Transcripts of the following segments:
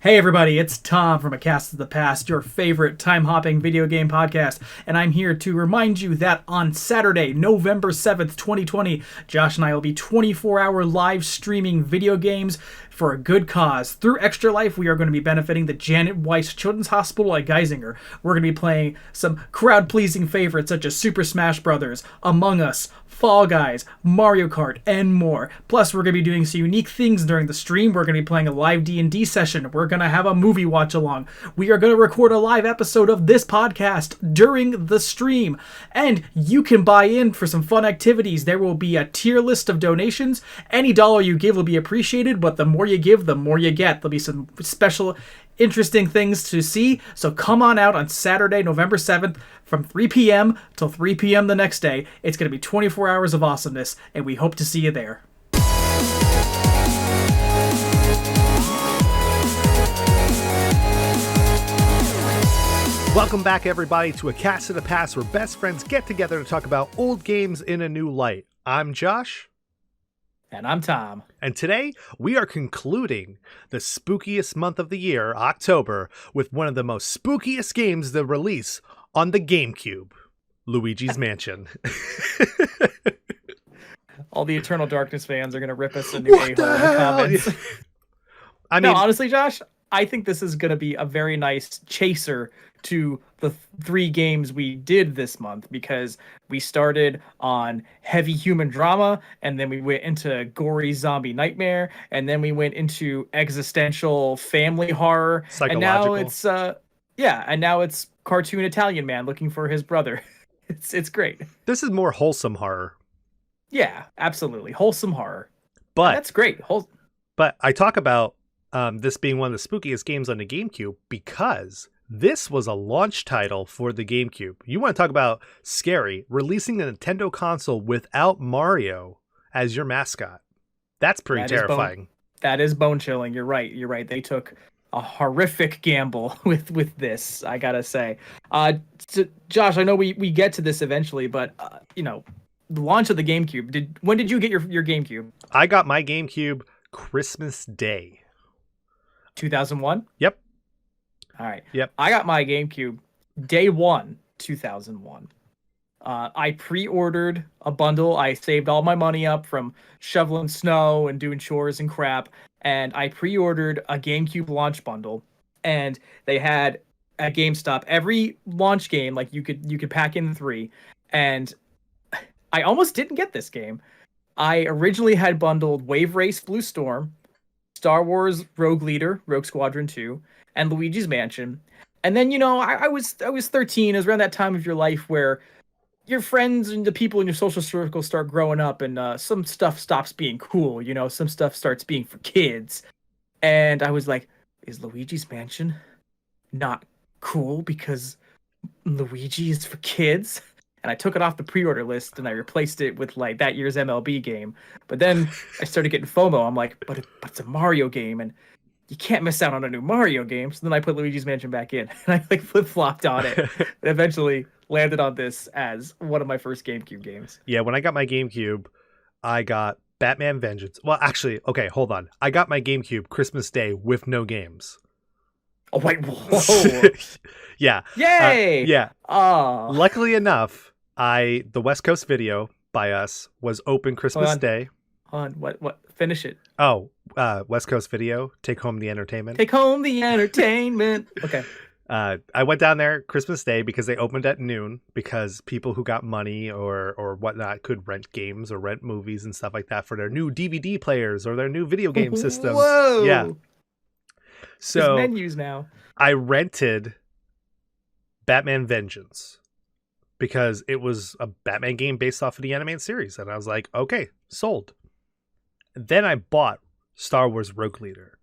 Hey everybody, it's Tom from A Cast of the Past, your favorite time-hopping video game podcast, and I'm here to remind you that on Saturday, November 7th, 2020, Josh and I will be 24-hour live streaming video games for a good cause. Through Extra Life, we are going to be benefiting the Janet Weiss Children's Hospital at Geisinger. We're going to be playing some crowd-pleasing favorites such as Super Smash Bros., Among Us, Fall Guys, Mario Kart, and more. Plus, we're going to be doing some unique things during the stream. We're going to be playing a live D&D session. We're going to have a movie watch along. We are going to record a live episode of this podcast during the stream. And you can buy in for some fun activities. There will be a tier list of donations. Any dollar you give will be appreciated, but the more you give, the more you get. There'll be some special interesting things to see, so come on out on Saturday, November 7th from 3 p.m. till 3 p.m. the next day. It's going to be 24 hours of awesomeness, and we hope to see you there. Welcome back, everybody, to A Cast of the Past, where best friends get together to talk about old games in a new light. I'm Josh. And I'm Tom. And today, we are concluding the spookiest month of the year, October, with one of the most spookiest games to release on the Gamecube, Luigi's Mansion. All the Eternal Darkness fans are going to rip us a new a-hole in the comments. I mean, no, honestly, Josh, I think this is going to be a very nice chaser to the three games we did this month, because we started on heavy human drama, and then we went into gory zombie nightmare, and then we went into existential family horror, and now it's and now it's cartoon Italian man looking for his brother. It's great. This is more wholesome horror. Yeah, absolutely wholesome horror. But that's great. But I talk about this being one of the spookiest games on the GameCube because this was a launch title for the GameCube. You want to talk about scary, releasing a Nintendo console without Mario as your mascot. That's pretty terrifying. That is bone-chilling. You're right. They took a horrific gamble with this, I gotta say. So Josh, I know we get to this eventually, but the launch of the GameCube. When did you get your GameCube? I got my GameCube Christmas Day. 2001? Yep. All right. Yep. I got my GameCube day one, 2001. I pre-ordered a bundle. I saved all my money up from shoveling snow and doing chores and crap, and I pre-ordered a GameCube launch bundle. And they had at GameStop every launch game, like you could pack in 3, and I almost didn't get this game. I originally had bundled Wave Race Blue Storm, Star Wars Rogue Leader, Rogue Squadron 2, and Luigi's Mansion. And then, I was 13. It was around that time of your life where your friends and the people in your social circle start growing up, and some stuff stops being cool. Some stuff starts being for kids. And I was like, is Luigi's Mansion not cool because Luigi is for kids? And I took it off the pre-order list, and I replaced it with like that year's MLB game. But then I started getting FOMO. I'm like, but it's a Mario game, and you can't miss out on a new Mario game. So then I put Luigi's Mansion back in, and I flip-flopped on it, and eventually landed on this as one of my first GameCube games. Yeah, when I got my GameCube, I got Batman Vengeance. Well, actually, okay, hold on. I got my GameCube Christmas Day with no games. Oh, wait, whoa. Yeah. Yay! Yeah. Oh. Luckily enough, the West Coast Video by us was open Christmas Day. What? Finish it. Oh, West Coast Video, take home the entertainment. Take home the entertainment. Okay. I went down there Christmas Day because they opened at noon, because people who got money or whatnot could rent games or rent movies and stuff like that for their new DVD players or their new video game systems. Whoa! Yeah. So there's menus now. I rented Batman Vengeance because it was a Batman game based off of the animated series. And I was like, okay, sold. Then I bought Star Wars Rogue Leader.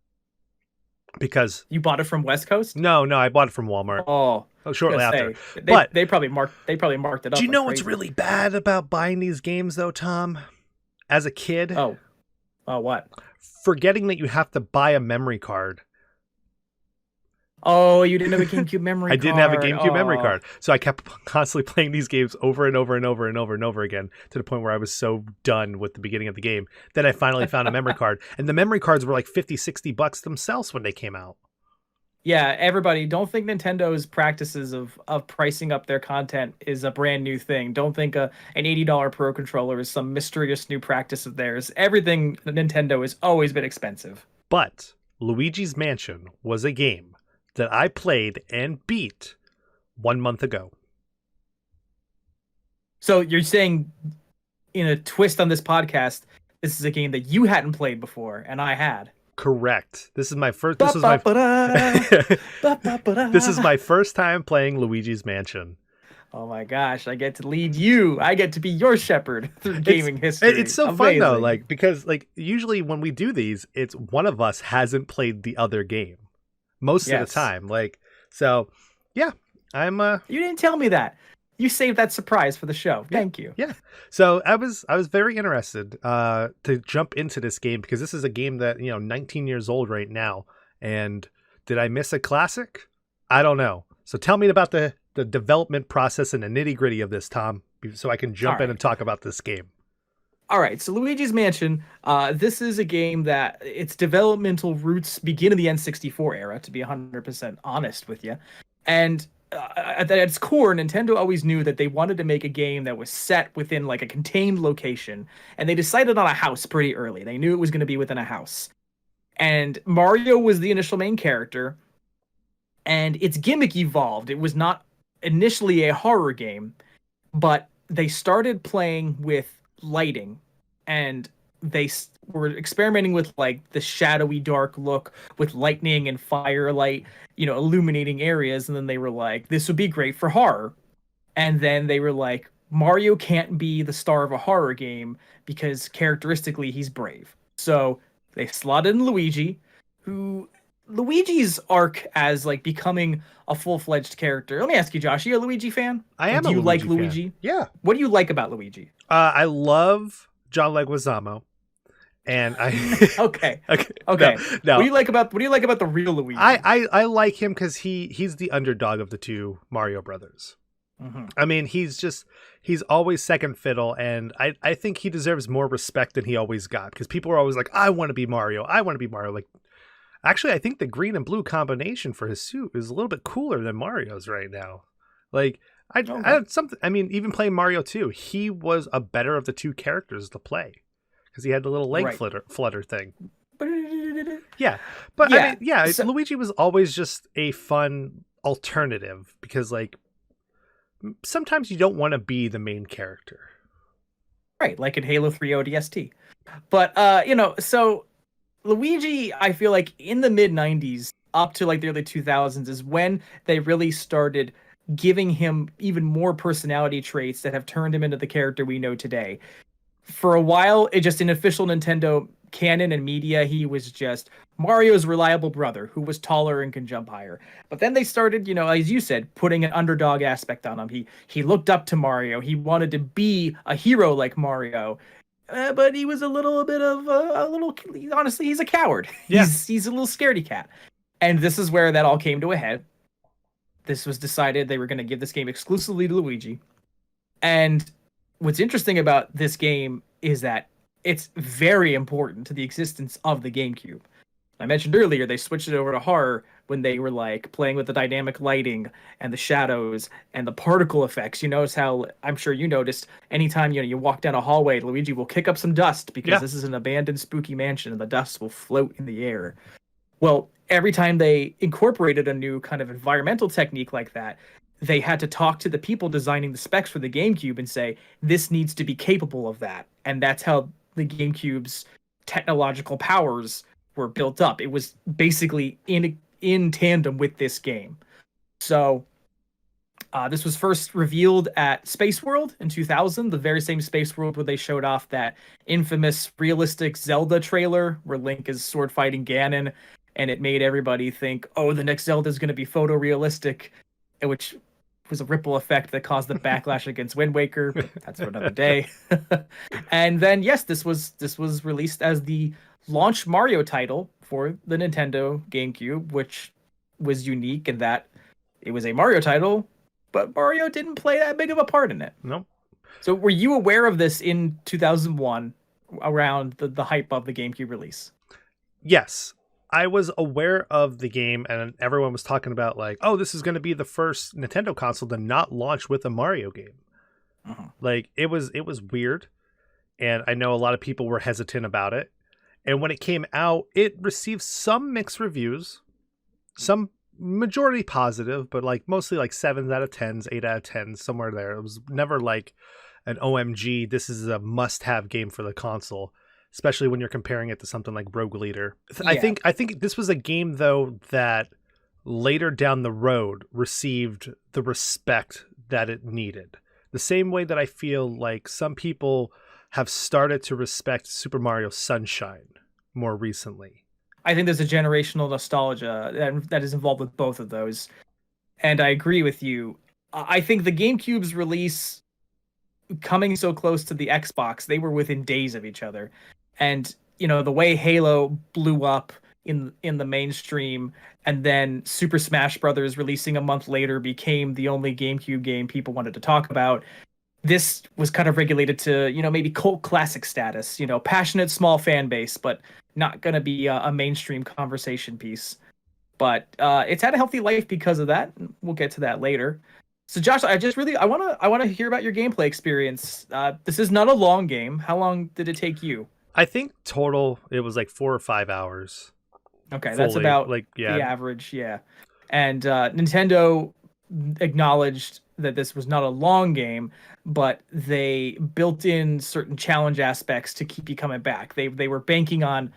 Because you bought it from West Coast? No, I bought it from Walmart. Oh, shortly after. They probably marked it up. Do you know what's really bad about buying these games though, Tom? As a kid? Oh, what? Forgetting that you have to buy a memory card. Oh, you didn't have a GameCube memory card. I didn't have a GameCube memory card. So I kept constantly playing these games over and over and over and over and over again, to the point where I was so done with the beginning of the game. Then I finally found a memory card. And the memory cards were like $50, $60 themselves when they came out. Yeah, everybody, don't think Nintendo's practices of pricing up their content is a brand new thing. Don't think an $80 Pro controller is some mysterious new practice of theirs. Everything Nintendo has always been expensive. But Luigi's Mansion was a game that I played and beat 1 month ago. So you're saying, in a twist on this podcast, this is a game that you hadn't played before, and I had. Correct. This is my first. This is my. This is my first time playing Luigi's Mansion. Oh my gosh! I get to lead you. I get to be your shepherd through gaming history. It's so fun though, like because like usually when we do these, it's one of us hasn't played the other game most of the time. Like so, yeah. I'm. You didn't tell me that. You saved that surprise for the show. Thank you. Yeah. So I was very interested to jump into this game because this is a game that, 19 years old right now. And did I miss a classic? I don't know. So tell me about the development process and the nitty-gritty of this, Tom, so I can jump in and talk about this game. All right. So Luigi's Mansion, this is a game that its developmental roots begin in the N64 era, to be 100% honest with you. And at its core, Nintendo always knew that they wanted to make a game that was set within like a contained location, and they decided on a house pretty early. They knew it was going to be within a house, and Mario was the initial main character, and its gimmick evolved. It was not initially a horror game, but they started playing with lighting, and they were experimenting with like the shadowy dark look with lightning and firelight, illuminating areas. And then they were like, this would be great for horror. And then they were like, Mario can't be the star of a horror game because characteristically he's brave. So they slotted in Luigi's arc as like becoming a full-fledged character. Let me ask you, Josh, are you a Luigi fan? I am. Do you like fan. Luigi? Yeah. What do you like about Luigi? I love John Leguizamo, and I okay. No. What do you like about the real Luigi? I like him because he's the underdog of the two Mario brothers. Mm-hmm. I mean, he's always second fiddle, and I think he deserves more respect than he always got because people are always like, I want to be Mario. Like, actually, I think the green and blue combination for his suit is a little bit cooler than Mario's right now. Like, I had something. I mean, even playing Mario 2, he was a better of the two characters to play because he had the little leg flutter thing. Yeah, but yeah. I mean, Luigi was always just a fun alternative because, like, sometimes you don't want to be the main character, right? Like in Halo 3 ODST. But so Luigi, I feel like in the mid 90s up to like the early 2000s is when they really started giving him even more personality traits that have turned him into the character we know today. For a while, it just in official Nintendo canon and media, he was just Mario's reliable brother who was taller and can jump higher. But then they started, as you said, putting an underdog aspect on him. He looked up to Mario. He wanted to be a hero like Mario. But he was a little bit of honestly, he's a coward. Yeah. He's a little scaredy cat. And this is where that all came to a head. This was decided they were going to give this game exclusively to Luigi. And what's interesting about this game is that it's very important to the existence of the GameCube. I mentioned earlier they switched it over to horror when they were like playing with the dynamic lighting and the shadows and the particle effects. You notice how, I'm sure you noticed, anytime you walk down a hallway, Luigi will kick up some dust because this is an abandoned spooky mansion and the dust will float in the air. Well, every time they incorporated a new kind of environmental technique like that, they had to talk to the people designing the specs for the GameCube and say, this needs to be capable of that. And that's how the GameCube's technological powers were built up. It was basically in tandem with this game. So this was first revealed at Space World in 2000, the very same Space World where they showed off that infamous realistic Zelda trailer where Link is sword fighting Ganon, and it made everybody think, oh, the next Zelda is going to be photorealistic, which was a ripple effect that caused the backlash against Wind Waker. But that's for another day. And then, yes, this was released as the launch Mario title for the Nintendo GameCube, which was unique in that it was a Mario title, but Mario didn't play that big of a part in it. Nope. So were you aware of this in 2001 around the hype of the GameCube release? Yes. I was aware of the game, and everyone was talking about like, oh, this is going to be the first Nintendo console to not launch with a Mario game. Like it was weird, and I know a lot of people were hesitant about it. And when it came out, it received some mixed reviews, some majority positive, but like mostly like 7s out of 10s, 8 out of 10s, somewhere there. It was never like an OMG, this is a must-have game for the console, especially when you're comparing it to something like Rogue Leader. Yeah. I think this was a game though that later down the road received the respect that it needed. The same way that I feel like some people have started to respect Super Mario Sunshine more recently. I think there's a generational nostalgia that is involved with both of those. And I agree with you. I think the GameCube's release coming so close to the Xbox, they were within days of each other. And, you know, the way Halo blew up in the mainstream, and then Super Smash Brothers releasing a month later became the only GameCube game people wanted to talk about. This was kind of regulated to, you know, maybe cult classic status, you know, passionate small fan base, but not going to be a mainstream conversation piece. But it's had a healthy life because of that. We'll get to that later. So Josh, I want to hear about your gameplay experience. This is not a long game. How long did it take you? I think total it was like 4 or 5 hours. Okay, fully. that's about like the average, yeah. And Nintendo acknowledged that this was not a long game, but they built in certain challenge aspects to keep you coming back. They were banking on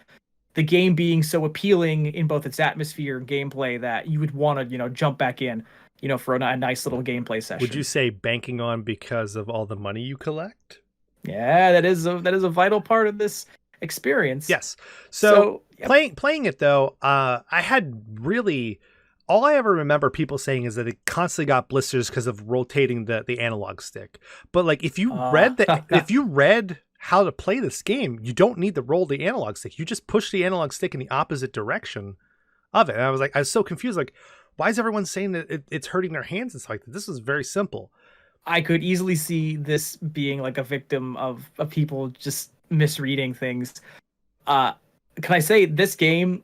the game being so appealing in both its atmosphere and gameplay that you would want to, you know, jump back in, you know, for a nice little gameplay session. Would you say banking on because of all the money you collect? Yeah, that is a vital part of this experience. Yes. So yep. playing it though, I had really all I ever remember people saying is that it constantly got blisters because of rotating the analog stick. But like if you read how to play this game, you don't need to roll the analog stick. You just push the analog stick in the opposite direction of it. And I was so confused. Like, why is everyone saying that it's hurting their hands and stuff like that? This is very simple. I could easily see this being like a victim of people just misreading things. Can I say this game?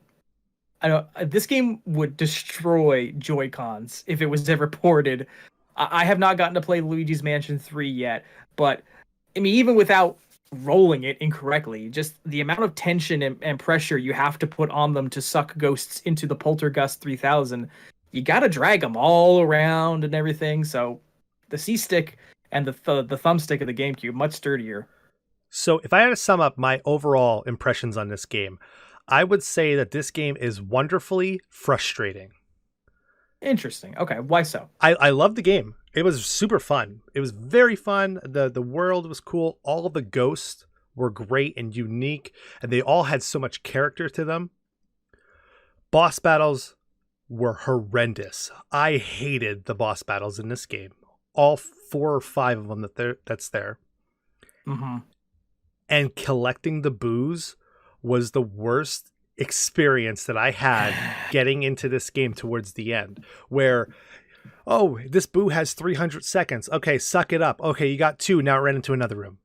This game would destroy Joy-Cons if it was ever ported. I have not gotten to play Luigi's Mansion 3 yet, but I mean, even without rolling it incorrectly, just the amount of tension and pressure you have to put on them to suck ghosts into the Poltergust 3000, you got to drag them all around and everything. So the C-stick and the thumbstick of the GameCube, much sturdier. So if I had to sum up my overall impressions on this game, I would say that this game is wonderfully frustrating. Interesting. Okay, why so? I love the game. It was super fun. It was very fun. The world was cool. All of the ghosts were great and unique, and they all had so much character to them. Boss battles were horrendous. I hated the boss battles in this game. All 4 or 5 of them that's there. Mm-hmm. And collecting the boos was the worst experience that I had getting into this game towards the end, where, oh, this boo has 300 seconds. Okay, suck it up. Okay, you got 2. Now run into another room.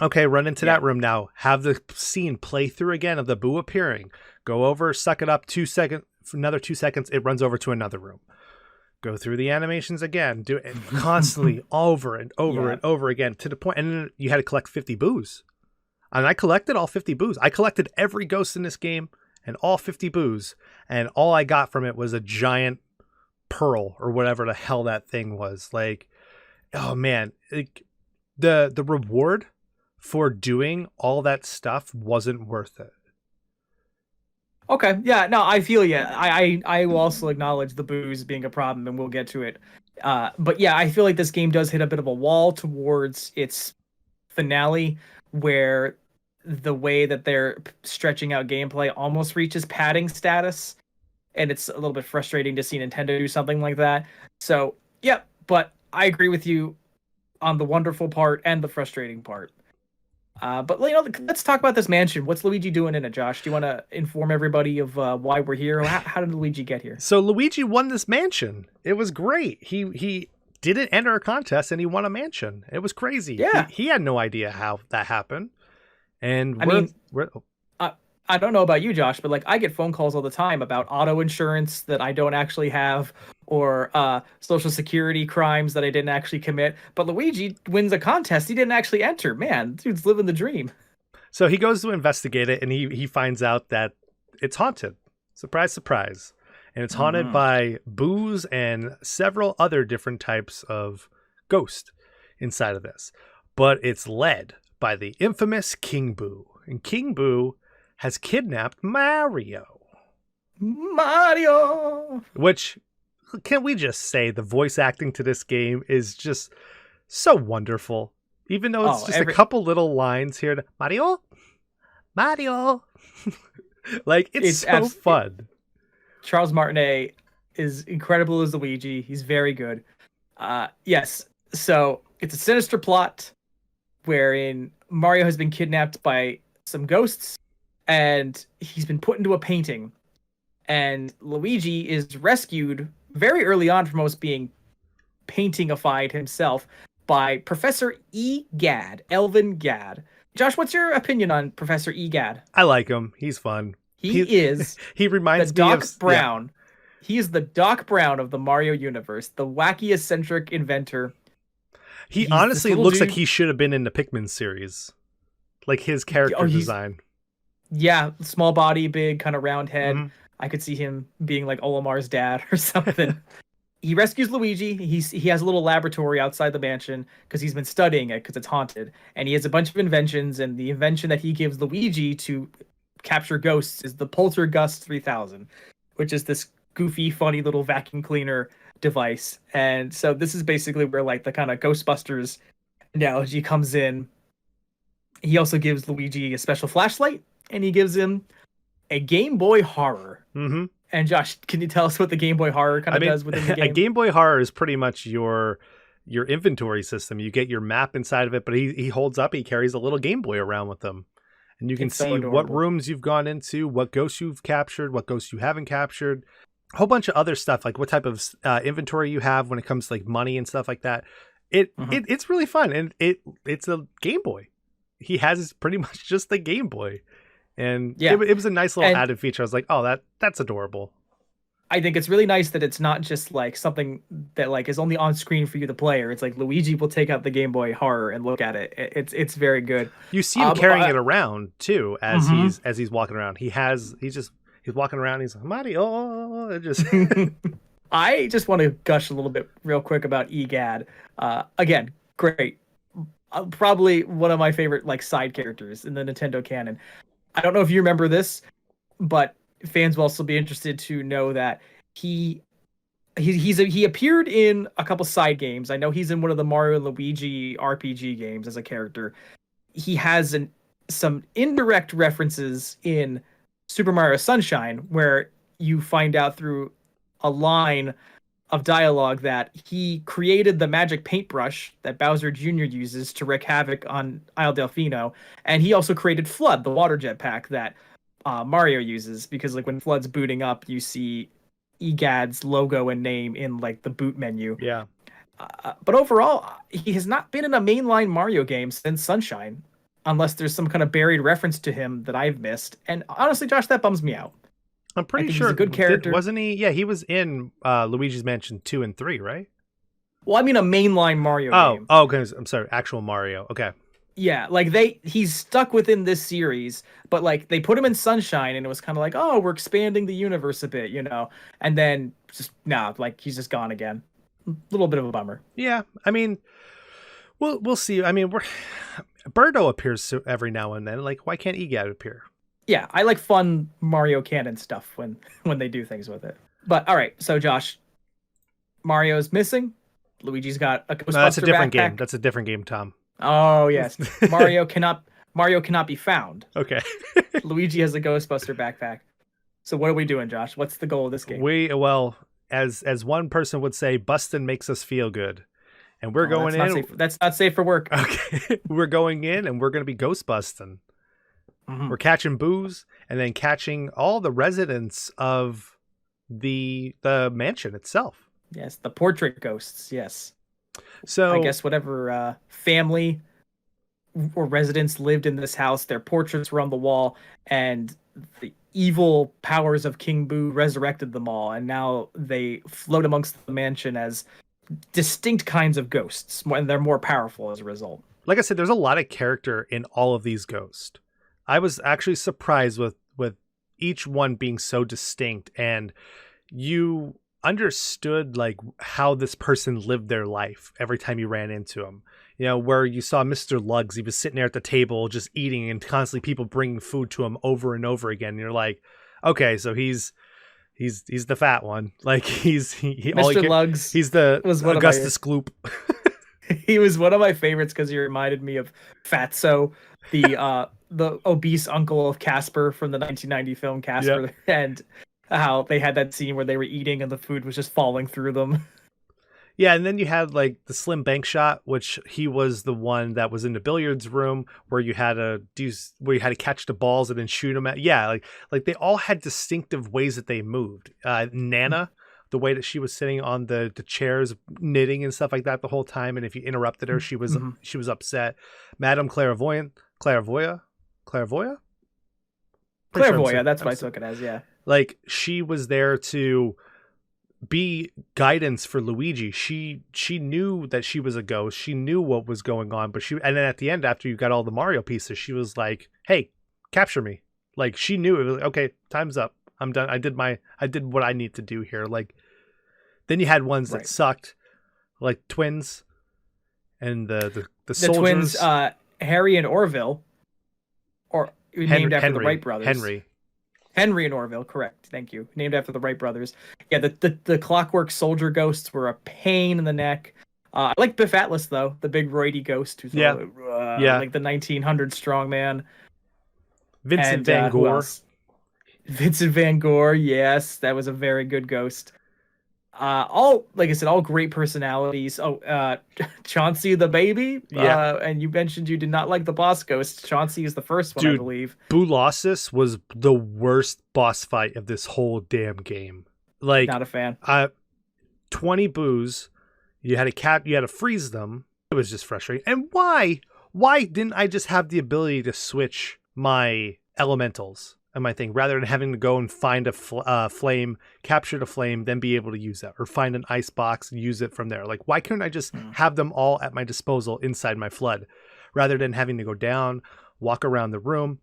Okay, run into that room now. Have the scene play through again of the boo appearing. Go over, suck it up, 2 seconds. For another 2 seconds, it runs over to another room. Go through the animations again. Do it constantly over and over and over again to the point. And then you had to collect 50 boos. And I collected all 50 boos. I collected every ghost in this game and all 50 boos. And all I got from it was a giant pearl or whatever the hell that thing was. Like, oh man, the reward for doing all that stuff wasn't worth it. Okay, yeah, no, I feel you. I will also acknowledge the booze being a problem, and we'll get to it. But yeah, I feel like this game does hit a bit of a wall towards its finale, where the way that they're stretching out gameplay almost reaches padding status, and it's a little bit frustrating to see Nintendo do something like that. So, yeah, but I agree with you on the wonderful part and the frustrating part. But you know, let's talk about this mansion. What's Luigi doing in it, Josh? Do you want to inform everybody of why we're here? How did Luigi get here? So Luigi won this mansion. It was great. He didn't enter a contest and he won a mansion. It was crazy. Yeah, he had no idea how that happened. And I don't know about you, Josh, but like I get phone calls all the time about auto insurance that I don't actually have, or social security crimes that I didn't actually commit. But Luigi wins a contest he didn't actually enter. Man, dude's living the dream. So he goes to investigate it, and he finds out that it's haunted. Surprise, surprise. And it's haunted by booze and several other different types of ghost inside of this. But it's led by the infamous King Boo. And King Boo has kidnapped Mario. Mario! Which, can we just say, the voice acting to this game is just so wonderful. Even though it's just a couple little lines here to Mario, Mario. Like, it's so fun. Charles Martinet is incredible as Luigi. He's very good. Yes, so it's a sinister plot wherein Mario has been kidnapped by some ghosts, and he's been put into a painting. And Luigi is rescued very early on from almost being paintingified himself by Professor Egad, Elvin Gad. Josh, what's your opinion on Professor Egad? I like him. He's fun. He is he reminds the me Doc of Brown. Yeah. He is the Doc Brown of the Mario universe, the wacky eccentric inventor. He honestly looks like he should have been in the Pikmin series. Like his character design. Yeah, small body, big kind of round head. I could see him being like Olimar's dad or something. He rescues Luigi. He has a little laboratory outside the mansion because he's been studying it because it's haunted. And he has a bunch of inventions, and the invention that he gives Luigi to capture ghosts is the Poltergust 3000, which is this goofy, funny little vacuum cleaner device. And so this is basically where like the kind of Ghostbusters analogy comes in. He also gives Luigi a special flashlight, and he gives him a Game Boy Horror. And Josh, can you tell us what the Game Boy Horror kind of does within the game? A Game Boy Horror is pretty much your inventory system. You get your map inside of it, but he carries a little Game Boy around with him. And you can see what rooms you've gone into, what ghosts you've captured, what ghosts you haven't captured. A whole bunch of other stuff, like what type of inventory you have when it comes to like money and stuff like that. It's really fun, and it's a Game Boy. He has pretty much just the Game Boy. And it was a nice little added feature. I was like, oh, that's adorable. I think it's really nice that it's not just like something that like is only on screen for you, the player. It's like Luigi will take out the Game Boy Horror and look at it. It's very good. You see him carrying it around too as he's walking around. He's walking around. He's like, Mario. I just want to gush a little bit real quick about EGAD. Again, great. Probably one of my favorite like side characters in the Nintendo canon. I don't know if you remember this, but fans will also be interested to know that he appeared in a couple side games. I know he's in one of the Mario and Luigi RPG games as a character. He has some indirect references in Super Mario Sunshine, where you find out through a line of dialogue that he created the magic paintbrush that Bowser Jr. uses to wreak havoc on Isle Delfino, and he also created Flood, the water jetpack that Mario uses, because like when Flood's booting up, you see EGAD's logo and name in like the boot menu. Yeah. But overall, he has not been in a mainline Mario game since Sunshine, unless there's some kind of buried reference to him that I've missed. And honestly, Josh, that bums me out. I'm pretty sure he's a good character. Wasn't he? Yeah, he was in Luigi's Mansion 2 and 3, right? Well, I mean a mainline Mario game. Oh, because I'm sorry, actual Mario. Okay. Yeah, like he's stuck within this series, but like they put him in Sunshine, and it was kind of like, oh, we're expanding the universe a bit, you know, and then just like he's just gone again. A little bit of a bummer. Yeah, I mean, we'll see. I mean, Birdo appears every now and then. Like, why can't EGAD appear? Yeah, I like fun Mario canon stuff when they do things with it. But all right, so Josh, Mario's missing. Luigi's got a Ghostbuster that's a different backpack. game. That's a different game, Tom. Oh yes, Mario cannot be found. Okay. Luigi has a Ghostbuster backpack. So what are we doing, Josh? What's the goal of this game? As one person would say, bustin' makes us feel good, and we're going in. That's not safe for work. Okay, we're going in, and we're going to be ghost busting. We're catching booze, and then catching all the residents of the mansion itself. Yes, the portrait ghosts. Yes. So I guess whatever family or residents lived in this house. Their portraits were on the wall, and the evil powers of King Boo resurrected them all, and now they float amongst the mansion as distinct kinds of ghosts, and they're more powerful as a result. Like I said, there's a lot of character in all of these ghosts. I was actually surprised with each one being so distinct, and you understood like how this person lived their life every time you ran into them. You know, where you saw Mr. Lugs, he was sitting there at the table just eating, and constantly people bringing food to him over and over again. And you're like, okay, so he's the fat one. Like Mr. Lugs, he's the Augustus Gloop. He was one of my favorites because he reminded me of Fatso, the obese uncle of Casper from the 1990 film Casper, Yep. and how they had that scene where they were eating and the food was just falling through them. Yeah, and then you had like the Slim Bank Shot, which he was the one that was in the billiards room where you had to catch the balls and then shoot them at. Yeah, like they all had distinctive ways that they moved. Nana, the way that she was sitting on the chairs knitting and stuff like that the whole time, and if you interrupted her, she was upset. Madame Clairvoyant, Clairvoya, that's what I took it as. Yeah, like she was there to be guidance for Luigi. She knew that she was a ghost. She knew what was going on, but and then at the end, after you got all the Mario pieces, she was like, "Hey, capture me!" Like she knew it was like, okay, time's up. I'm done. I did what I need to do here. Like then you had ones that sucked, like twins, and the soldiers. Twins, Harry and Orville, or named after the Wright brothers. Henry and Orville, correct. Thank you. Named after the Wright brothers. Yeah, the Clockwork Soldier ghosts were a pain in the neck. I like Biff Atlas though, the big roidy ghost who's like the 1900 strongman. Vincent Van Gogh. Vincent Van Gogh, yes, that was a very good ghost. All, like I said, all great personalities. Chauncey the baby. Yeah. And you mentioned you did not like the boss ghost. Chauncey is the first one, I believe. Bulossus was the worst boss fight of this whole damn game. Like, not a fan. 20 boos. You had to freeze them. It was just frustrating. And why didn't I just have the ability to switch my elementals and my thing, rather than having to go and find a flame, capture the flame, then be able to use that, or find an ice box and use it from there? Like, why couldn't I just have them all at my disposal inside my flood, rather than having to go down, walk around the room?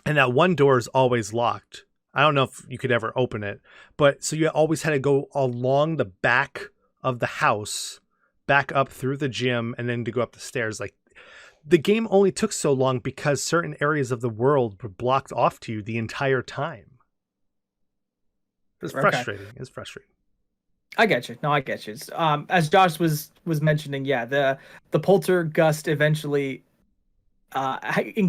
And that one door is always locked. I don't know if you could ever open it, but so you always had to go along the back of the house, back up through the gym, and then to go up the stairs. Like, the game only took so long because certain areas of the world were blocked off to you the entire time. It's frustrating. It's frustrating. I get you. No, I get you. As Josh was mentioning, yeah, the Poltergust eventually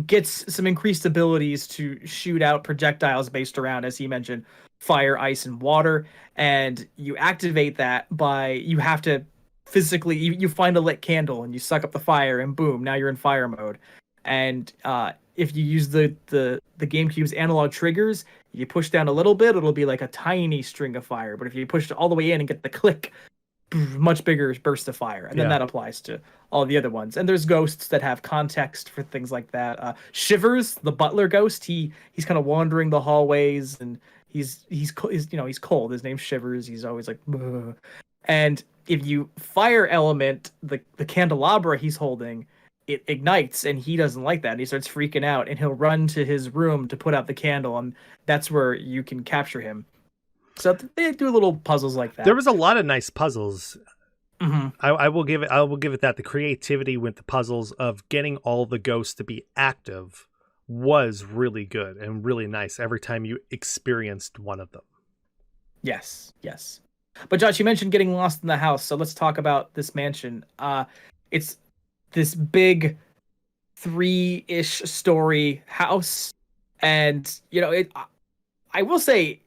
gets some increased abilities to shoot out projectiles based around, as he mentioned, fire, ice, and water. And you activate that you have to physically, you find a lit candle and you suck up the fire, and boom, now you're in fire mode. And if you use the GameCube's analog triggers, you push down a little bit, it'll be like a tiny string of fire. But if you push it all the way in and get the click, much bigger burst of fire. And then that applies to all the other ones. And there's ghosts that have context for things like that. Shivers, the butler ghost, he's kind of wandering the hallways, and he's cold. His name's Shivers. He's always like, "Ugh." And if you fire element the candelabra he's holding, it ignites, and he doesn't like that, and he starts freaking out, and he'll run to his room to put out the candle, and that's where you can capture him. So they do little puzzles like that. There was a lot of nice puzzles. Mm-hmm. I will give it that the creativity with the puzzles of getting all the ghosts to be active was really good and really nice every time you experienced one of them. Yes. But Josh, you mentioned getting lost in the house, so let's talk about this mansion. It's this big 3-ish story house, and I will say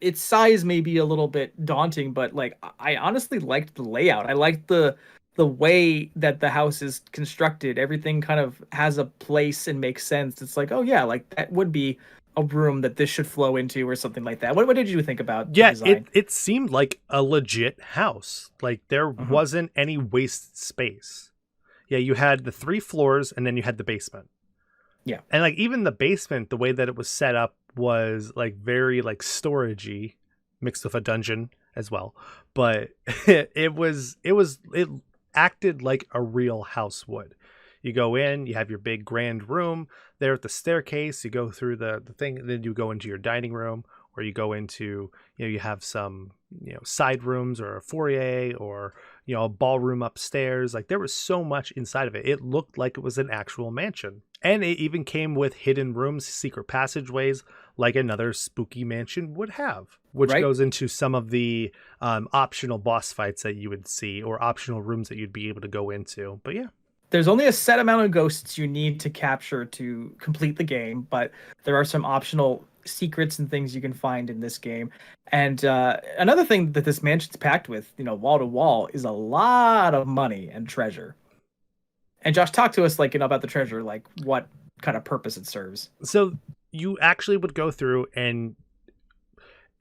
its size may be a little bit daunting, but like I honestly liked the layout. I liked the way that the house is constructed. Everything kind of has a place and makes sense. It's like, oh yeah, like that would be a room that this should flow into, or something like that. What did you think about the design? it seemed like a legit house. Like there wasn't any waste space. Yeah, you had the 3 floors and then you had the basement. Yeah. And like even the basement, the way that it was set up was like very like storagey, mixed with a dungeon as well. But it acted like a real house would. You go in, you have your big grand room there at the staircase, you go through the thing, and then you go into your dining room, or you go into, you have some, side rooms or a foyer or, a ballroom upstairs. Like there was so much inside of it. It looked like it was an actual mansion. And it even came with hidden rooms, secret passageways, like another spooky mansion would have, which goes into some of the optional boss fights that you would see or optional rooms that you'd be able to go into. But yeah. There's only a set amount of ghosts you need to capture to complete the game, but there are some optional secrets and things you can find in this game. And another thing that this mansion's packed with, wall to wall, is a lot of money and treasure. And Josh, talk to us about the treasure, like what kind of purpose it serves. So you actually would go through and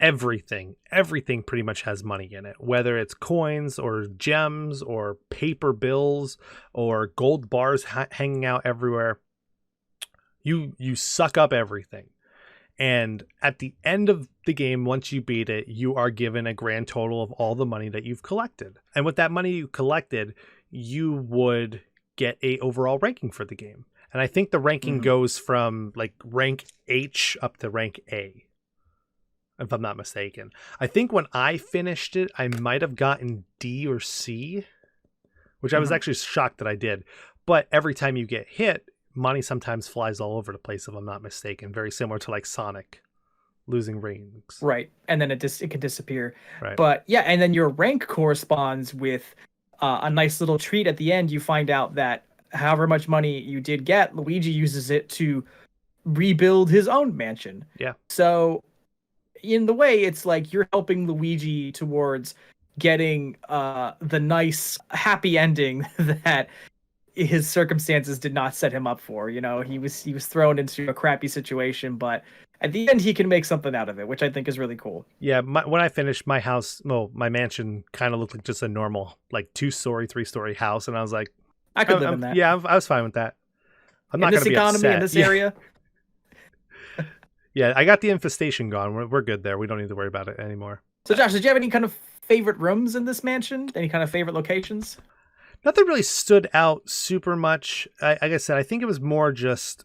everything pretty much has money in it, whether it's coins or gems or paper bills or gold bars hanging out everywhere. You suck up everything, and at the end of the game, once you beat it, you are given a grand total of all the money that you've collected. And with that money you collected, you would get a overall ranking for the game. And I think the ranking goes from like rank H up to rank A, if I'm not mistaken. I think when I finished it, I might have gotten D or C, which I was actually shocked that I did. But every time you get hit, money sometimes flies all over the place, if I'm not mistaken. Very similar to like Sonic losing rings. Right. And then it can disappear. Right. But yeah, and then your rank corresponds with a nice little treat at the end. You find out that however much money you did get, Luigi uses it to rebuild his own mansion. Yeah. So in the way, it's like you're helping Luigi towards getting the nice, happy ending that his circumstances did not set him up for. He was thrown into a crappy situation, but at the end he can make something out of it, which I think is really cool. Yeah, when I finished my house, my mansion kind of looked like just a normal, like 2-story, 3-story house, and I was like, I could live in that. Yeah, I was fine with that. I'm not going to be upset. In this area. Yeah, I got the infestation gone. We're good there. We don't need to worry about it anymore. So, Josh, did you have any kind of favorite rooms in this mansion? Any kind of favorite locations? Nothing really stood out super much. Like I said, I think it was more just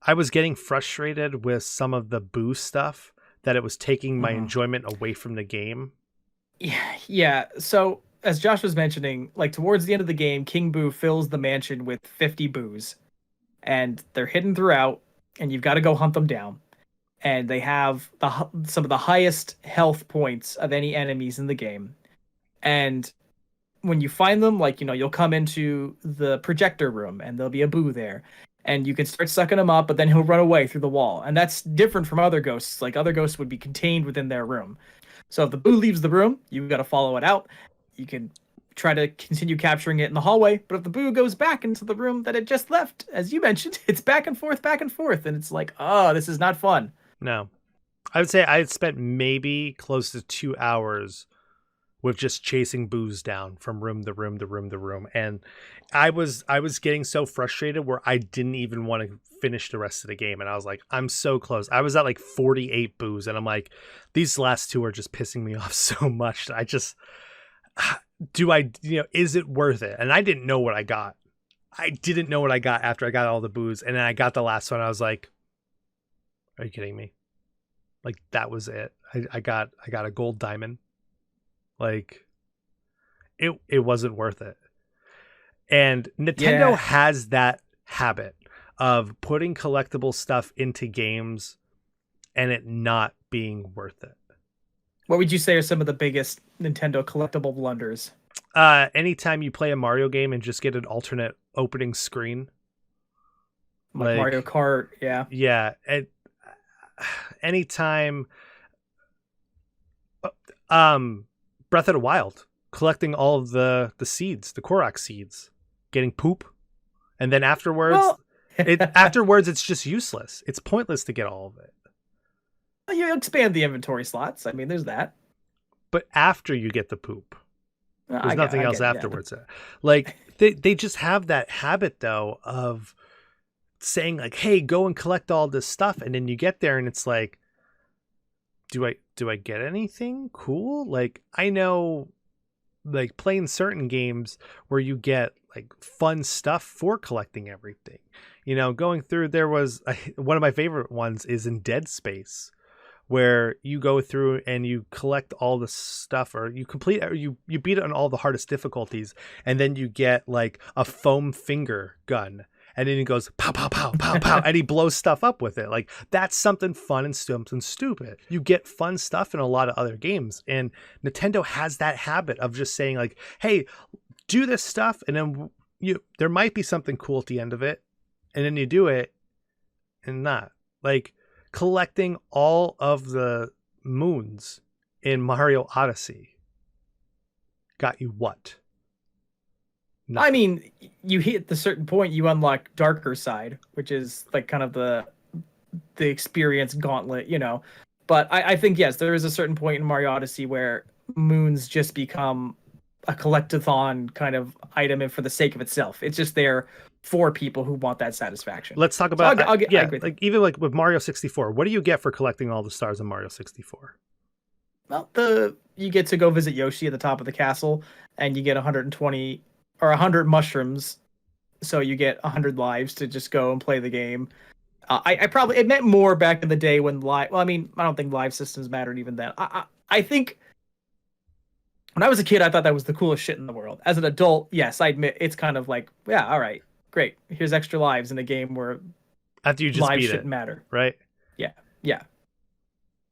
I was getting frustrated with some of the boo stuff, that it was taking my enjoyment away from the game. Yeah. So, as Josh was mentioning, like towards the end of the game, King Boo fills the mansion with 50 boos, and they're hidden throughout, and you've got to go hunt them down. And they have some of the highest health points of any enemies in the game. And when you find them, you'll come into the projector room and there'll be a boo there. And you can start sucking him up, but then he'll run away through the wall. And that's different from other ghosts. Like other ghosts would be contained within their room. So if the boo leaves the room, you've got to follow it out. You can try to continue capturing it in the hallway, but if the boo goes back into the room that it just left, as you mentioned, it's back and forth, and it's like, oh, this is not fun. No. I would say I had spent maybe close to 2 hours with just chasing boos down from room to room to room to room. And I was getting so frustrated where I didn't even want to finish the rest of the game. And I was like, I'm so close. I was at like 48 boos. And I'm like, these last 2 are just pissing me off so much. I just, is it worth it? And I didn't know what I got. I didn't know what I got after I got all the boos. And then I got the last one. I was like, are you kidding me? Like that was it. I got a gold diamond. Like it wasn't worth it. And Nintendo has that habit of putting collectible stuff into games and it not being worth it. What would you say are some of the biggest Nintendo collectible blunders? Anytime you play a Mario game and just get an alternate opening screen. Like Mario Kart, yeah. Yeah. Anytime Breath of the Wild, collecting all of the seeds, the Korok seeds, getting poop, and then afterwards it's just useless. It's pointless to get all of it. Well, you expand the inventory slots. I mean, there's that. But after you get the poop, there's nothing else afterwards. Like they just have that habit though of saying like, hey, go and collect all this stuff, and then you get there and it's like, do I get anything cool? Like, I know, like, playing certain games where you get like fun stuff for collecting everything, going through, there was one of my favorite ones is in Dead Space, where you go through and you collect all the stuff, or you complete, or you beat it on all the hardest difficulties, and then you get like a foam finger gun, and then he goes pow pow pow pow pow, and he blows stuff up with it. Like, that's something fun and something stupid. You get fun stuff in a lot of other games, and Nintendo has that habit of just saying like, hey, do this stuff, and then there might be something cool at the end of it, and then you do it and not. Like, collecting all of the moons in Mario Odyssey got you what? Nothing. I mean, you hit the certain point, you unlock Darker Side, which is like kind of the experience gauntlet, But I think, yes, there is a certain point in Mario Odyssey where moons just become a collectathon kind of item, and for the sake of itself. It's just there for people who want that satisfaction. Let's talk about like even like with Mario 64. What do you get for collecting all the stars in Mario 64? Well, you get to go visit Yoshi at the top of the castle, and you get 120 or 100 mushrooms, so you get 100 lives to just go and play the game. It meant more back in the day when live. Well, I mean, I don't think live systems mattered even then. I think when I was a kid, I thought that was the coolest shit in the world. As an adult, yes, I admit it's kind of like, yeah, all right, great. Here's extra lives in a game where after you just lives beat shouldn't it, matter. Right? Yeah.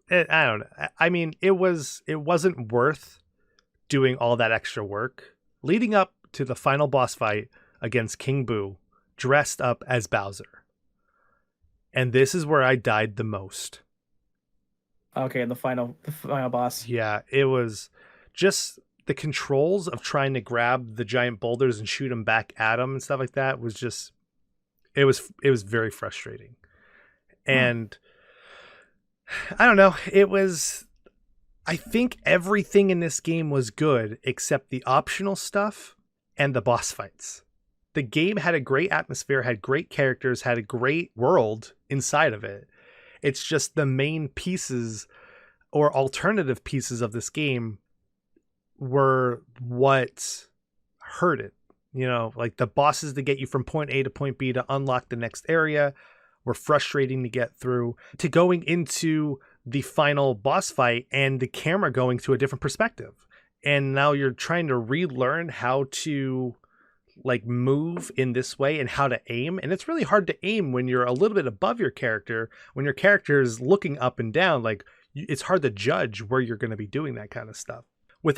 I don't know. I mean, it wasn't worth doing all that extra work leading up to the final boss fight against King Boo, dressed up as Bowser. And this is where I died the most. Okay, the final boss. Yeah, it was just the controls of trying to grab the giant boulders and shoot them back at him and stuff like that was just, it was very frustrating. And I don't know, I think everything in this game was good except the optional stuff and the boss fights. The game had a great atmosphere, had great characters, had a great world inside of it. It's just the main pieces or alternative pieces of this game were what hurt it. Like the bosses to get you from point A to point B to unlock the next area were frustrating to get through, to going into the final boss fight and the camera going to a different perspective. And now you're trying to relearn how to like move in this way and how to aim. And it's really hard to aim when you're a little bit above your character, when your character is looking up and down. Like, it's hard to judge where you're going to be doing that kind of stuff.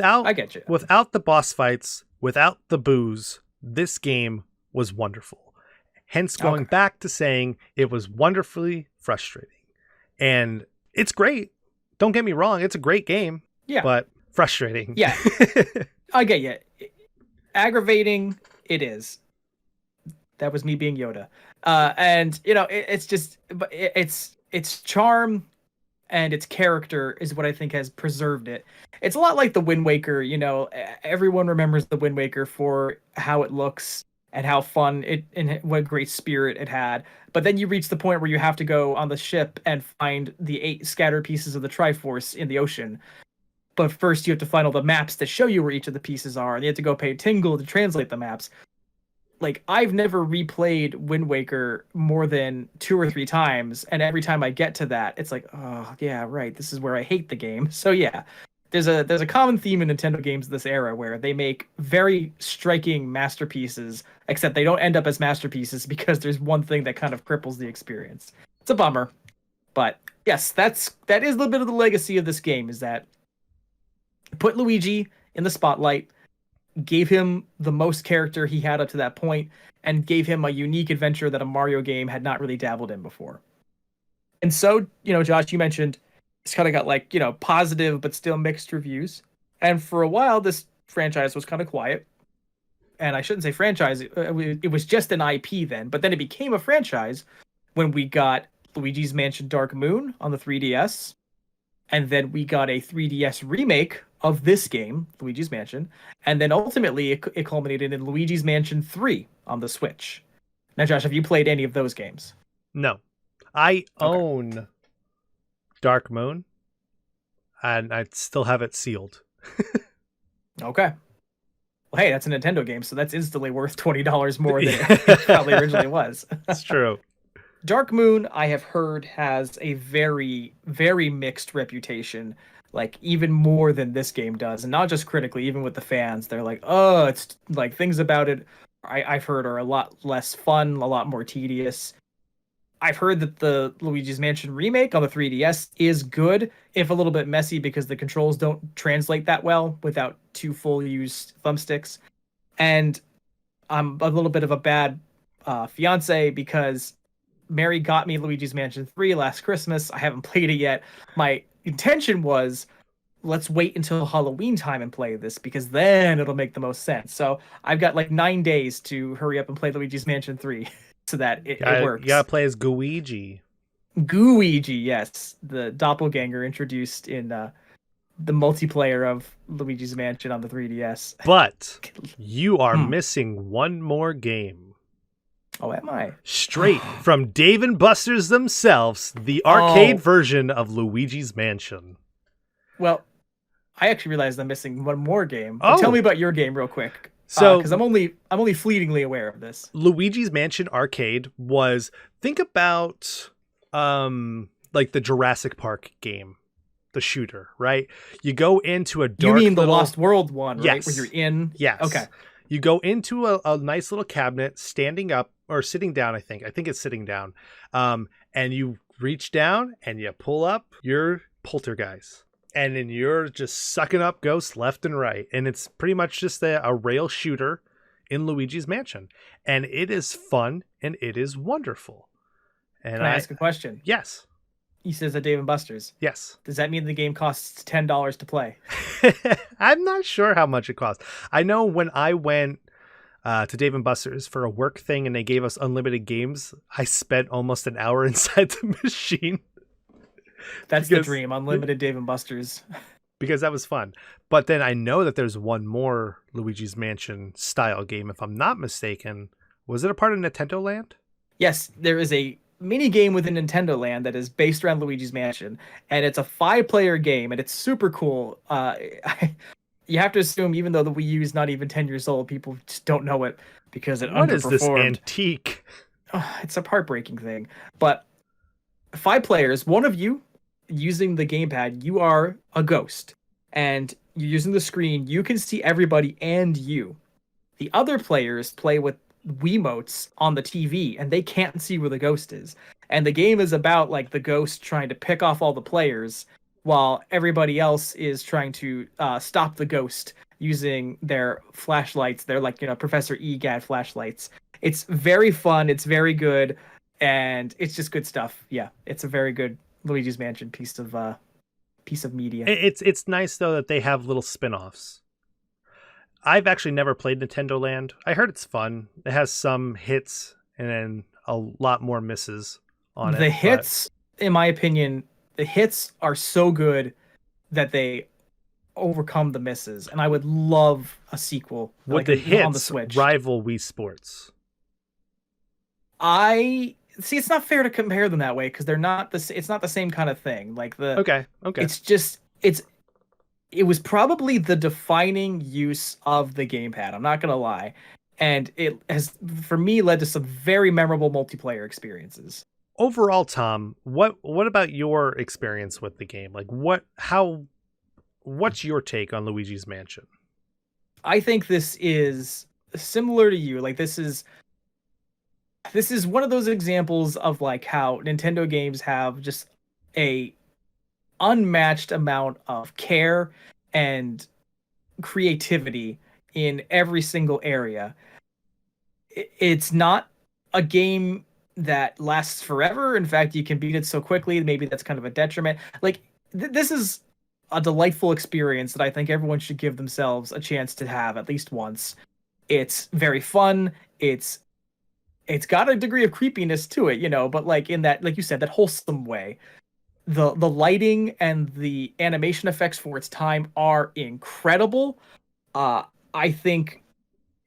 I get you. Without the boss fights, without the boos, this game was wonderful. Hence going back to saying it was wonderfully frustrating. And it's great. Don't get me wrong. It's a great game. Yeah. But frustrating. Yeah. I get you. Aggravating, it is. That was me being Yoda. And, it's just, but it's charm and its character is what I think has preserved it. It's a lot like the Wind Waker, everyone remembers the Wind Waker for how it looks and how fun it and what great spirit it had. But then you reach the point where you have to go on the ship and find the 8 scattered pieces of the Triforce in the ocean. But first you have to find all the maps that show you where each of the pieces are, and you have to go pay Tingle to translate the maps. Like, I've never replayed Wind Waker more than 2 or 3 times, and every time I get to that, it's like, oh yeah, right, this is where I hate the game. So yeah, there's a common theme in Nintendo games this era where they make very striking masterpieces, except they don't end up as masterpieces because there's one thing that kind of cripples the experience. It's a bummer, but yes, that is a little bit of the legacy of this game, is that put Luigi in the spotlight, gave him the most character he had up to that point, and gave him a unique adventure that a Mario game had not really dabbled in before. And so, Josh, you mentioned it's kind of got like, positive but still mixed reviews. And for a while, this franchise was kind of quiet. And I shouldn't say franchise, it was just an IP then, but then it became a franchise when we got Luigi's Mansion Dark Moon on the 3DS. And then we got a 3DS remake of this game, Luigi's Mansion, and then ultimately it culminated in Luigi's Mansion 3 on the Switch. Now, Josh, have you played any of those games? No. I Okay. own Dark Moon, and I still have it sealed. Okay. Well, hey, that's a Nintendo game, so that's instantly worth $20 more than it probably originally was. It's true. Dark Moon, I have heard, has a very, very mixed reputation, like even more than this game does, and not just critically, even with the fans. They're like, oh, it's like things about it I've heard are a lot less fun, a lot more tedious. I've heard that the Luigi's Mansion remake on the 3DS is good, if a little bit messy because the controls don't translate that well without two full use thumbsticks. And I'm a little bit of a bad fiance because Mary got me Luigi's Mansion 3 last Christmas. I haven't played it yet. My intention was let's wait until Halloween time and play this because then it'll make the most sense. So I've got like 9 days to hurry up and play Luigi's Mansion 3 so that it works. You gotta play as Gooigi. Gooigi, yes. The doppelganger introduced in the multiplayer of Luigi's Mansion on the 3DS. But you are missing one more game. Oh, am I? Straight from Dave and Buster's themselves, the arcade version of Luigi's Mansion. Well, I actually realized I'm missing one more game. But tell me about your game real quick. So, because I'm only fleetingly aware of this. Luigi's Mansion Arcade was, think about like the Jurassic Park game, the shooter, right? You go into a dark. You mean the Lost World one, right? Yes. Where you're in. Yes. Okay. You go into a nice little cabinet, standing up or sitting down. I think it's sitting down. And you reach down and you pull up your poltergeist. And then you're just sucking up ghosts left and right. And it's pretty much just a rail shooter in Luigi's Mansion. And it is fun and it is wonderful. And Can I ask a question? Yes. He says at Dave & Buster's. Yes. Does that mean the game costs $10 to play? I'm not sure how much it costs. I know when I went to Dave & Buster's for a work thing and they gave us unlimited games, I spent almost an hour inside the machine. That's the dream, unlimited Dave & Buster's. Because that was fun. But then I know that there's one more Luigi's Mansion style game, if I'm not mistaken. Was it a part of Nintendo Land? Yes, there is a mini game within Nintendo Land that is based around Luigi's Mansion, and it's a 5-player game, and it's super cool. You have to assume, even though the Wii U is not even 10 years old, people just don't know it because it underperformed. What is this antique? It's a heartbreaking thing. But 5 players, one of you using the gamepad, you are a ghost, and you're using the screen. You can see everybody and you. The other players play with Wiimotes on the TV, and they can't see where the ghost is. And the game is about like the ghost trying to pick off all the players, while everybody else is trying to stop the ghost using their flashlights. They're like, Professor EGAD flashlights. It's very fun. It's very good, and it's just good stuff. Yeah, it's a very good Luigi's Mansion piece of media. It's nice though that they have little spin-offs. I've actually never played Nintendo Land. I heard it's fun. It has some hits and then a lot more misses on it. The hits, in my opinion, the hits are so good that they overcome the misses. And I would love a sequel. Would the hits on the Switch rival Wii Sports? It's not fair to compare them that way because they're not it's not the same kind of thing. Like okay. It's just it was probably the defining use of the gamepad. I'm not gonna lie, and it has for me led to some very memorable multiplayer experiences. Overall, Tom, what about your experience with the game? Like what's your take on Luigi's Mansion? I think this is similar to you. Like this is one of those examples of like how Nintendo games have just a unmatched amount of care and creativity in every single area. It's not a game that lasts forever. In fact, you can beat it so quickly. Maybe that's kind of a detriment. Like this is a delightful experience that I think everyone should give themselves a chance to have at least once. It's very fun. It's got a degree of creepiness to it, but like in that, like you said, that wholesome way. the lighting and the animation effects for its time are incredible. I think,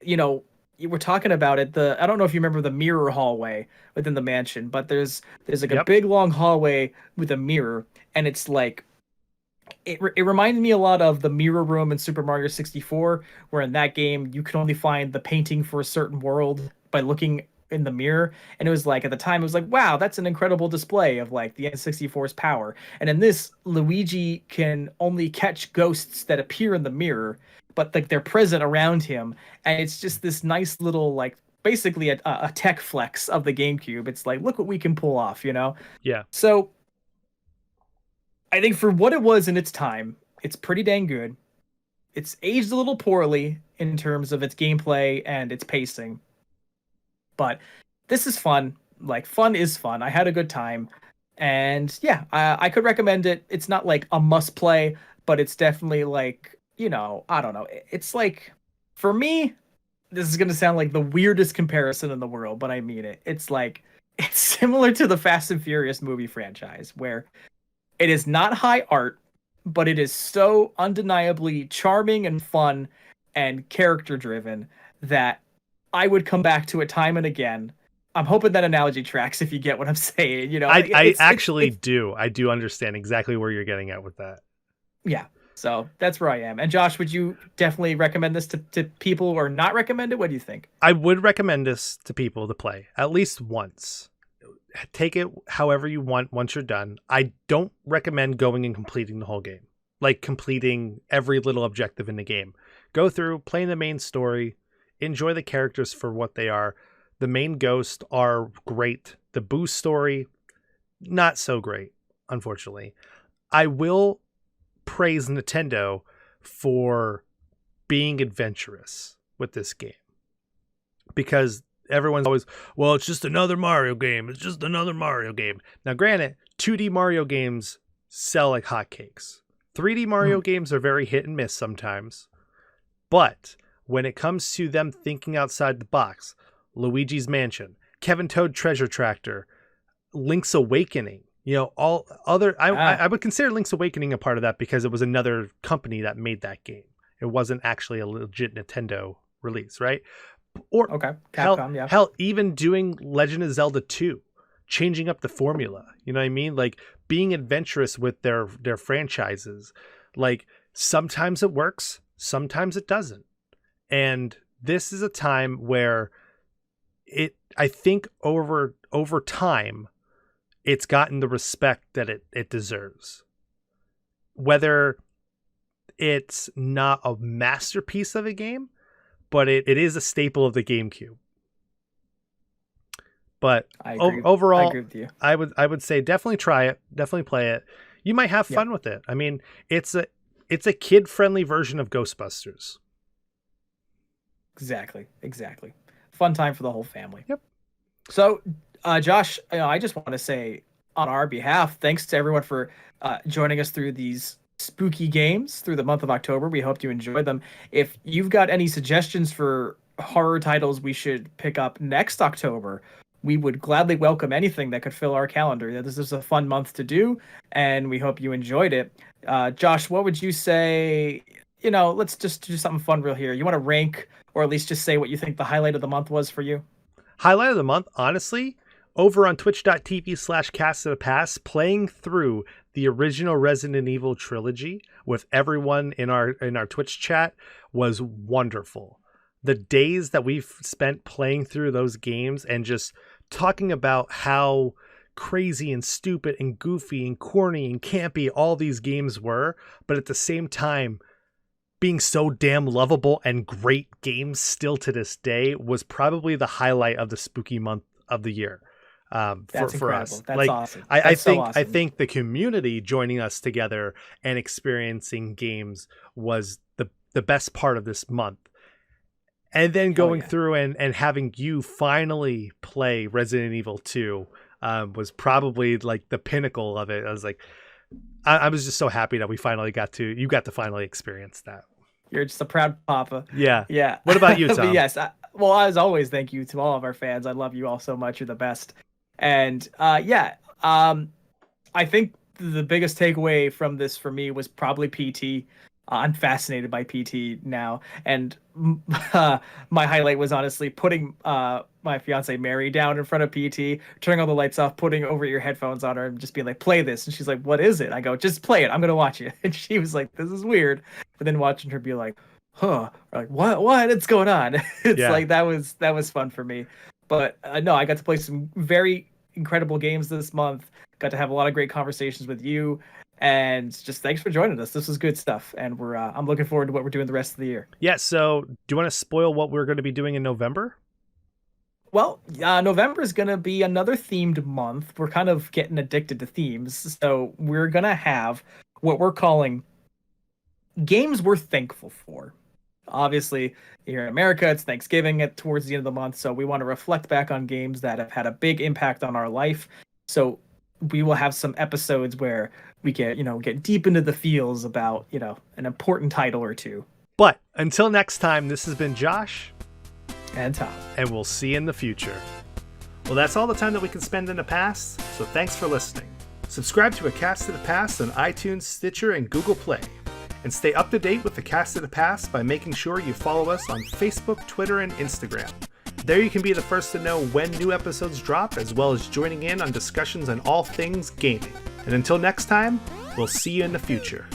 you know, you were talking about it. I don't know if you remember the mirror hallway within the mansion, but there's like a Yep. big long hallway with a mirror, and it's like it reminded me a lot of the mirror room in Super Mario 64, where in that game you could only find the painting for a certain world by looking in the mirror. And it was like, at the time, it was like, wow, that's an incredible display of like the N64's power. And in this, Luigi can only catch ghosts that appear in the mirror, but like they're present around him. And it's just this nice little, like, basically a tech flex of the GameCube. It's like, look what we can pull off, you know? Yeah. So I think for what it was in its time, it's pretty dang good. It's aged a little poorly in terms of its gameplay and its pacing, but this is fun. Like, fun is fun. I had a good time, and yeah, I could recommend it. It's not like a must play, but it's definitely like, I don't know. It's like, for me, this is gonna sound like the weirdest comparison in the world, but I mean it. It's like, it's similar to the Fast and Furious movie franchise, where it is not high art, but it is so undeniably charming and fun and character driven that I would come back to it time and again. I'm hoping that analogy tracks if you get what I'm saying. I actually do. I do understand exactly where you're getting at with that. Yeah. So that's where I am. And Josh, would you definitely recommend this to people or not recommend it? What do you think? I would recommend this to people to play at least once. Take it however you want once you're done. I don't recommend going and completing the whole game, like completing every little objective in the game. Go through, play the main story, enjoy the characters for what they are. The main ghosts are great. The Boo story, not so great, unfortunately. I will praise Nintendo for being adventurous with this game, because everyone's always, well, it's just another Mario game. It's just another Mario game. Now, granted, 2D Mario games sell like hotcakes. 3D Mario games are very hit and miss sometimes. But when it comes to them thinking outside the box, Luigi's Mansion, Kevin Toad Treasure Tractor, Link's Awakening, all other, I would consider Link's Awakening a part of that because it was another company that made that game. It wasn't actually a legit Nintendo release, right? Or okay, Capcom, hell, even doing Legend of Zelda 2, changing up the formula. You know what I mean? Like, being adventurous with their franchises. Like, sometimes it works, sometimes it doesn't. And this is a time where I think over time, it's gotten the respect that it deserves. Whether it's not a masterpiece of a game, but it is a staple of the GameCube. But overall, I agree with you. I would say definitely try it, definitely play it. You might have fun with it. I mean, it's a kid-friendly version of Ghostbusters. Exactly. Fun time for the whole family. Yep. So, Josh, I just want to say on our behalf, thanks to everyone for joining us through these spooky games through the month of October. We hope you enjoyed them. If you've got any suggestions for horror titles we should pick up next October, we would gladly welcome anything that could fill our calendar. This is a fun month to do, and we hope you enjoyed it. Josh, what would you say? Let's just do something fun real here. You want to rank, or at least just say what you think the highlight of the month was for you? Highlight of the month, honestly, over on twitch.tv/castofthepass, playing through the original Resident Evil trilogy with everyone in our Twitch chat was wonderful. The days that we've spent playing through those games and just talking about how crazy and stupid and goofy and corny and campy all these games were, but at the same time being so damn lovable and great games still to this day, was probably the highlight of the spooky month of the year. For us. That's awesome. I think the community joining us together and experiencing games was the best part of this month. And then going through and having you finally play Resident Evil 2 was probably like the pinnacle of it. I was like, I was just so happy that you got to finally experience that. You're just a proud papa. Yeah. Yeah. What about you, Tom? But yes. As always, thank you to all of our fans. I love you all so much. You're the best. And I think the biggest takeaway from this for me was probably PT. I'm fascinated by PT now, and my highlight was honestly putting my fiance Mary down in front of PT, turning all the lights off, putting over your headphones on her, and just being like, "Play this." And she's like, "What is it?" I go, "Just play it. I'm gonna watch it." And she was like, "This is weird," but then watching her be like, "Huh," or like, "What? What's going on?" It's like that was fun for me. But no, I got to play some very incredible games this month. Got to have a lot of great conversations with you. And just thanks for joining us. This was good stuff, and I'm looking forward to what we're doing the rest of the year. Yeah. So, do you want to spoil what we're going to be doing in November? Well, November is going to be another themed month. We're kind of getting addicted to themes, so we're going to have what we're calling games we're thankful for. Obviously, here in America, it's Thanksgiving towards the end of the month, so we want to reflect back on games that have had a big impact on our life. So we will have some episodes where we get deep into the feels about, an important title or two. But until next time, this has been Josh and Tom, and we'll see you in the future. Well, that's all the time that we can spend in the past, so thanks for listening. Subscribe to A Cast of the Past on iTunes, Stitcher, and Google Play. And stay up to date with The Cast of the Past by making sure you follow us on Facebook, Twitter, and Instagram. There you can be the first to know when new episodes drop, as well as joining in on discussions on all things gaming. And until next time, we'll see you in the future.